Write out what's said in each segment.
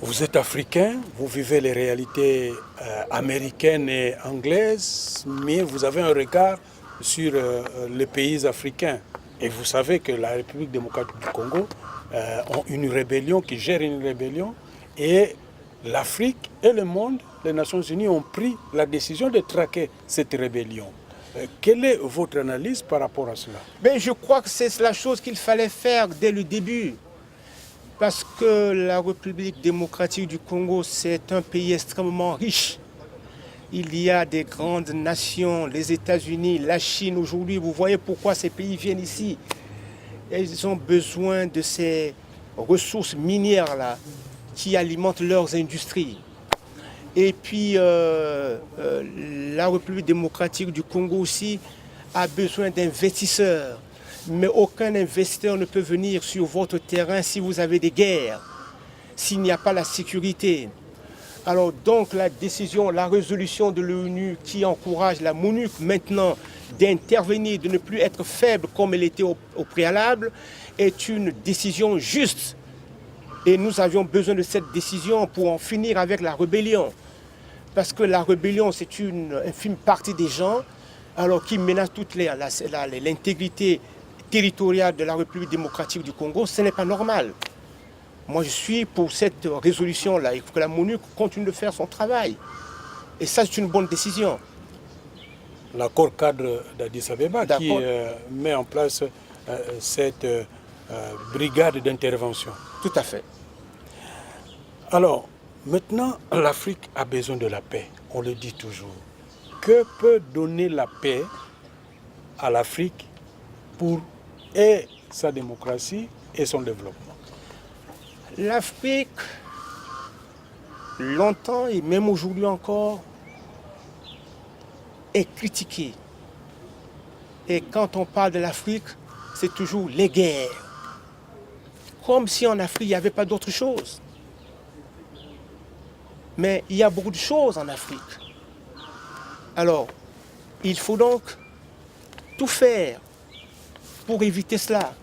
Vous êtes africain, vous vivez les réalités américaines et anglaises, mais vous avez un regard sur les pays africains. Et vous savez que la République démocratique du Congo ont une rébellion, qui gère une rébellion, et l'Afrique et le monde, les Nations Unies ont pris la décision de traquer cette rébellion. Quelle est votre analyse par rapport à cela? Mais je crois que c'est la chose qu'il fallait faire dès le début. Parce que la République démocratique du Congo, c'est un pays extrêmement riche. Il y a des grandes nations, les États-Unis, la Chine aujourd'hui. Vous voyez pourquoi ces pays viennent ici. Ils ont besoin de ces ressources minières-là qui alimentent leurs industries. Et puis, la République démocratique du Congo aussi a besoin d'investisseurs. Mais aucun investisseur ne peut venir sur votre terrain si vous avez des guerres, s'il n'y a pas la sécurité. Alors donc la décision, la résolution de l'ONU qui encourage la MONUC maintenant d'intervenir, de ne plus être faible comme elle était au préalable, est une décision juste. Et nous avions besoin de cette décision pour en finir avec la rébellion. Parce que la rébellion, c'est une infime partie des gens alors qui menacent toute l'intégrité territoriale de la République démocratique du Congo. Ce n'est pas normal. Moi, je suis pour cette résolution-là. Il faut que la MONUC continue de faire son travail. Et ça, c'est une bonne décision. L'accord cadre d'Addis Abeba qui met en place cette brigade d'intervention. Tout à fait. Alors, maintenant, l'Afrique a besoin de la paix. On le dit toujours. Que peut donner la paix à l'Afrique pour sa démocratie et son développement? L'Afrique, longtemps et même aujourd'hui encore, est critiquée. Et quand on parle de l'Afrique, c'est toujours les guerres. Comme si en Afrique, il n'y avait pas d'autre chose. Mais il y a beaucoup de choses en Afrique. Alors, il faut donc tout faire pour éviter cela.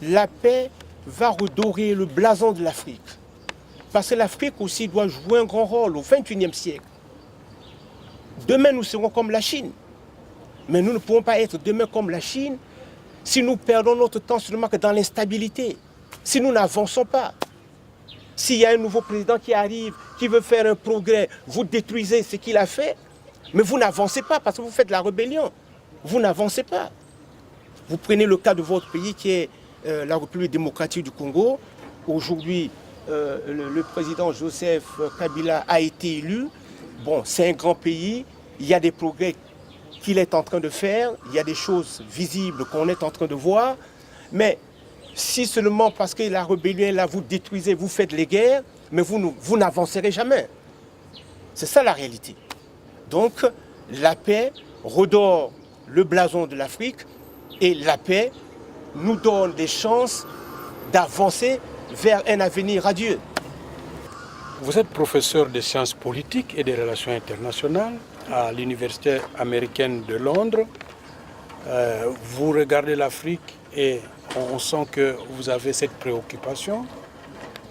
La paix va redorer le blason de l'Afrique. Parce que l'Afrique aussi doit jouer un grand rôle au XXIe siècle. Demain, nous serons comme la Chine. Mais nous ne pourrons pas être demain comme la Chine si nous perdons notre temps seulement que dans l'instabilité, si nous n'avançons pas. S'il y a un nouveau président qui arrive, qui veut faire un progrès, vous détruisez ce qu'il a fait, mais vous n'avancez pas parce que vous faites la rébellion. Vous n'avancez pas. Vous prenez le cas de votre pays qui est la République démocratique du Congo. Aujourd'hui, le président Joseph Kabila a été élu. Bon, c'est un grand pays. Il y a des progrès qu'il est en train de faire. Il y a des choses visibles qu'on est en train de voir. Mais si seulement parce que la rébellion est là, vous détruisez, vous faites les guerres, mais vous n'avancerez jamais. C'est ça la réalité. Donc, la paix redore le blason de l'Afrique et la paix nous donne des chances d'avancer vers un avenir radieux. Vous êtes professeur de sciences politiques et des relations internationales à l'Université américaine de Londres. Vous regardez l'Afrique et on sent que vous avez cette préoccupation.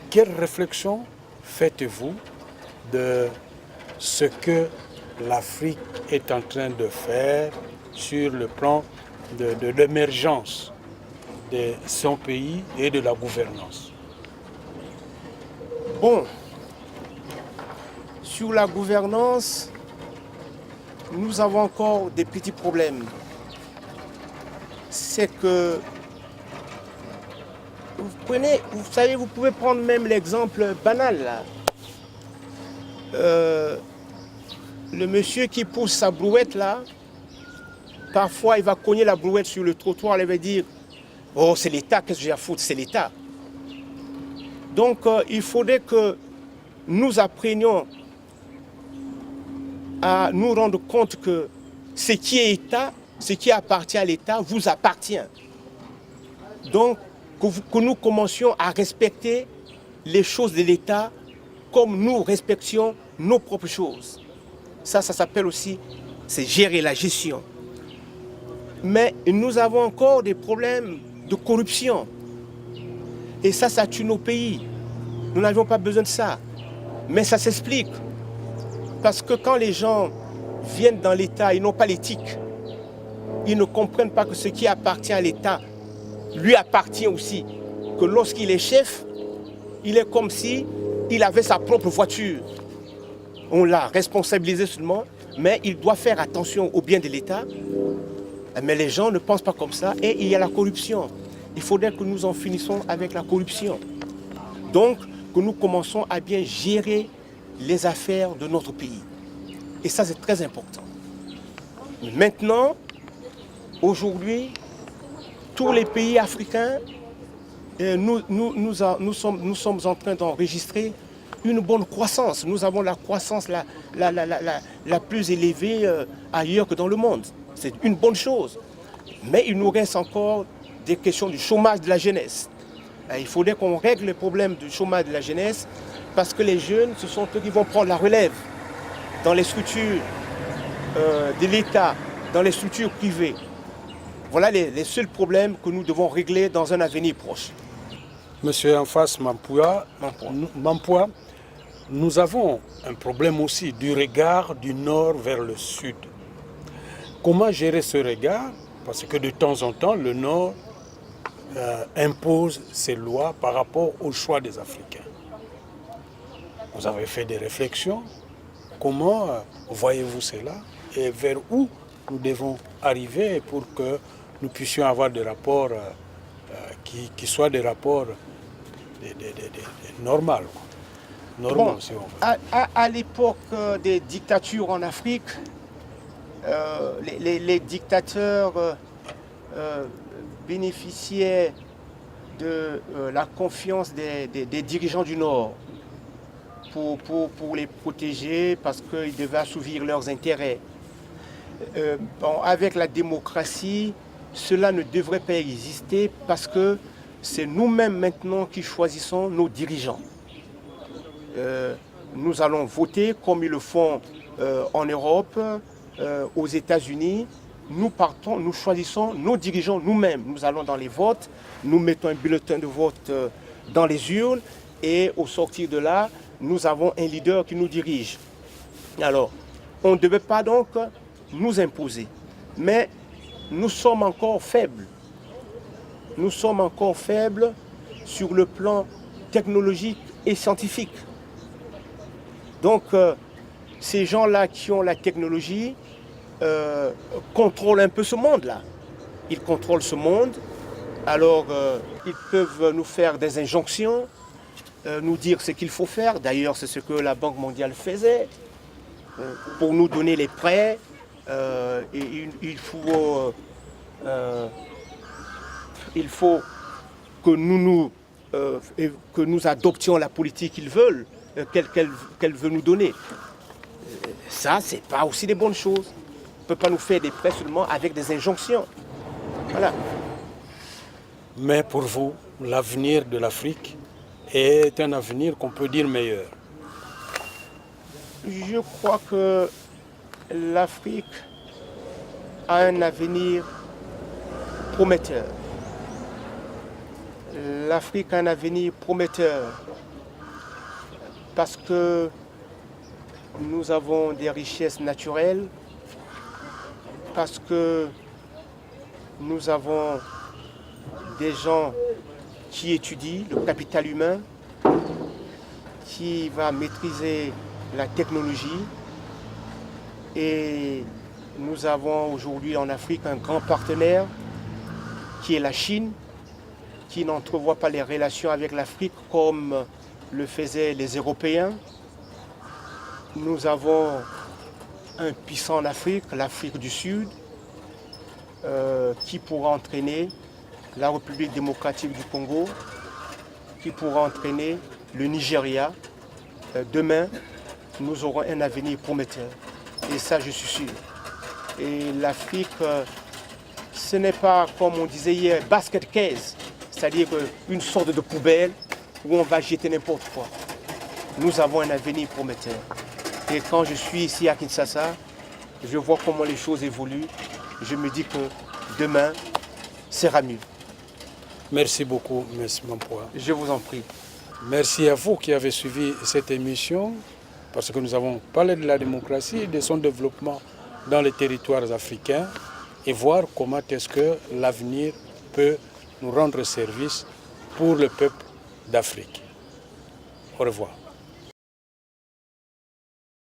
Quelle réflexion faites-vous de ce que l'Afrique est en train de faire sur le plan de l'émergence de son pays et de la gouvernance? Bon, sur la gouvernance, nous avons encore des petits problèmes. C'est que, vous savez, vous pouvez prendre même l'exemple banal là. Le monsieur qui pousse sa brouette là, parfois il va cogner la brouette sur le trottoir, il va dire « Oh, c'est l'État, qu'est-ce que j'ai à foutre, c'est l'État ». Donc il faudrait que nous apprenions à nous rendre compte que ce qui est État, ce qui appartient à l'État vous appartient. Donc que nous commencions à respecter les choses de l'État comme nous respections nos propres choses. Ça s'appelle aussi, c'est gérer la gestion. Mais nous avons encore des problèmes de corruption. Et ça tue nos pays. Nous n'avions pas besoin de ça. Mais ça s'explique. Parce que quand les gens viennent dans l'État, ils n'ont pas l'éthique. Ils ne comprennent pas que ce qui appartient à l'État lui appartient aussi. Que lorsqu'il est chef, il est comme si il avait sa propre voiture. On l'a responsabilisé seulement, mais il doit faire attention au bien de l'État. Mais les gens ne pensent pas comme ça et il y a la corruption. Il faudrait que nous en finissions avec la corruption. Donc, que nous commençons à bien gérer les affaires de notre pays. Et ça, c'est très important. Maintenant, aujourd'hui, tous les pays africains, nous sommes en train d'enregistrer une bonne croissance. Nous avons la croissance la plus élevée ailleurs que dans le monde. C'est une bonne chose. Mais il nous reste encore des questions du chômage de la jeunesse. Il faudrait qu'on règle le problème du chômage de la jeunesse parce que les jeunes, ce sont eux qui vont prendre la relève dans les structures de l'État, dans les structures privées. Voilà les seuls problèmes que nous devons régler dans un avenir proche. Monsieur Amphas Mampouya, nous avons un problème aussi du regard du nord vers le sud. Comment gérer ce regard? Parce que de temps en temps, le nord impose ses lois par rapport au choix des Africains. Vous avez fait des réflexions. Comment voyez-vous cela et vers où nous devons arriver pour que nous puissions avoir des rapports qui soient des rapports normaux. Normaux, Bon, si on veut. à l'époque des dictatures en Afrique, les dictateurs bénéficiaient de la confiance des dirigeants du Nord pour les protéger parce qu'ils devaient assouvir leurs intérêts. Avec la démocratie, cela ne devrait pas exister parce que c'est nous-mêmes maintenant qui choisissons nos dirigeants. Nous allons voter comme ils le font en Europe, aux États-Unis. Nous choisissons nos dirigeants nous-mêmes. Nous allons dans les votes, nous mettons un bulletin de vote dans les urnes et au sortir de là, nous avons un leader qui nous dirige. Alors, on ne devait pas donc nous imposer. Mais nous sommes encore faibles. Nous sommes encore faibles sur le plan technologique et scientifique. Donc, ces gens-là qui ont la technologie contrôlent un peu ce monde-là. Ils contrôlent ce monde. Alors, ils peuvent nous faire des injonctions, nous dire ce qu'il faut faire. D'ailleurs, c'est ce que la Banque mondiale faisait pour nous donner les prêts. Et il faut que nous adoptions la politique qu'ils veulent, qu'elle veut nous donner. Ça, c'est pas aussi des bonnes choses. On ne peut pas nous faire des prêts seulement avec des injonctions. Voilà. Mais pour vous, l'avenir de l'Afrique est un avenir qu'on peut dire meilleur. Je crois que l'Afrique a un avenir prometteur. L'Afrique a un avenir prometteur parce que nous avons des richesses naturelles, parce que nous avons des gens qui étudient le capital humain, qui va maîtriser la technologie. Et nous avons aujourd'hui en Afrique un grand partenaire qui est la Chine, qui n'entrevoit pas les relations avec l'Afrique comme le faisaient les Européens. Nous avons un puissant en Afrique, l'Afrique du Sud, qui pourra entraîner la République démocratique du Congo, qui pourra entraîner le Nigeria. Demain, nous aurons un avenir prometteur. Et ça, je suis sûr. Et l'Afrique, ce n'est pas, comme on disait hier, basket case, c'est-à-dire une sorte de poubelle où on va jeter n'importe quoi. Nous avons un avenir prometteur. Et quand je suis ici à Kinshasa, je vois comment les choses évoluent. Je me dis que demain sera mieux. Merci beaucoup, M. Mampouya. Je vous en prie. Merci à vous qui avez suivi cette émission, parce que nous avons parlé de la démocratie et de son développement dans les territoires africains et voir comment est-ce que l'avenir peut nous rendre service pour le peuple d'Afrique. Au revoir.